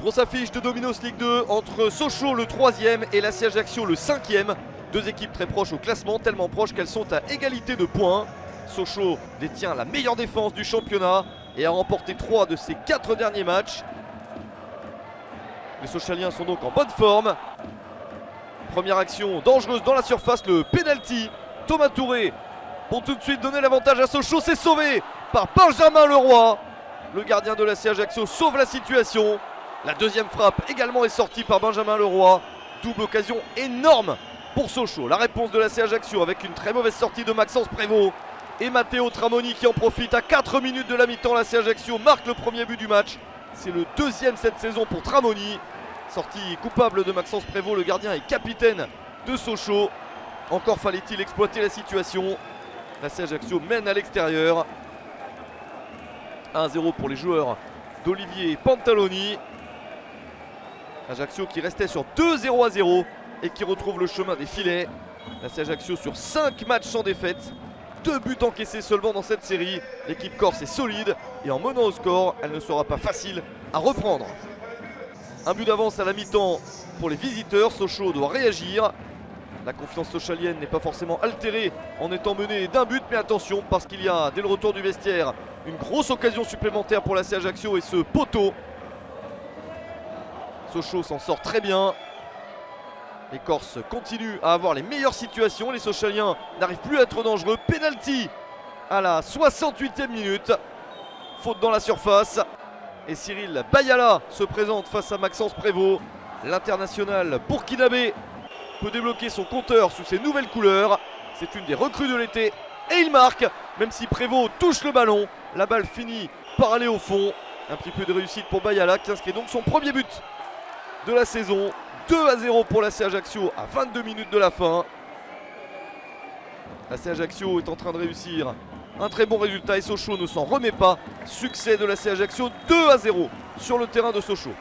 Grosse affiche de Dominos Ligue 2 entre Sochaux le 3e et l'AC Ajaccio le 5e. Deux équipes très proches au classement, tellement proches qu'elles sont à égalité de points. Sochaux détient la meilleure défense du championnat et a remporté 3 de ses 4 derniers matchs. Les Sochaliens sont donc en bonne forme. Première action dangereuse dans la surface, le penalty. Thomas Touré pour tout de suite donner l'avantage à Sochaux, c'est sauvé par Benjamin Leroy. Le gardien de l'AC Ajaccio sauve la situation. La deuxième frappe également est sortie par Benjamin Leroy. Double occasion énorme pour Sochaux. La réponse de l'AC Ajaccio avec une très mauvaise sortie de Maxence Prévost. Et Matteo Tramoni qui en profite à 4 minutes de la mi-temps. L'AC Ajaccio marque le premier but du match. C'est le deuxième cette saison pour Tramoni. Sortie coupable de Maxence Prévost, le gardien est capitaine de Sochaux. Encore fallait-il exploiter la situation. L'AC Ajaccio mène à l'extérieur. 1-0 pour les joueurs d'Olivier Pantaloni. Ajaccio qui restait sur 2-0 et qui retrouve le chemin des filets. L'AC Ajaccio sur 5 matchs sans défaite. 2 buts encaissés seulement dans cette série. L'équipe corse est solide et en menant au score, elle ne sera pas facile à reprendre. Un but d'avance à la mi-temps pour les visiteurs. Sochaux doit réagir. La confiance sochalienne n'est pas forcément altérée en étant menée d'un but, mais attention parce qu'il y a dès le retour du vestiaire une grosse occasion supplémentaire pour l'AC Ajaccio et ce poteau. Sochaux s'en sort très bien. Les Corses continuent à avoir les meilleures situations. Les Sochaliens n'arrivent plus à être dangereux. Penalty à la 68e minute. Faute dans la surface. Et Cyril Bayala se présente face à Maxence Prévost. L'international burkinabé peut débloquer son compteur sous ses nouvelles couleurs. C'est une des recrues de l'été. Et il marque, même si Prévost touche le ballon. La balle finit par aller au fond. Un petit peu de réussite pour Bayala qui inscrit donc son premier but de la saison. 2-0 pour l'AC Ajaccio à 22 minutes de la fin. L'AC Ajaccio est en train de réussir un très bon résultat et Sochaux ne s'en remet pas. Succès de l'AC Ajaccio, 2-0 sur le terrain de Sochaux.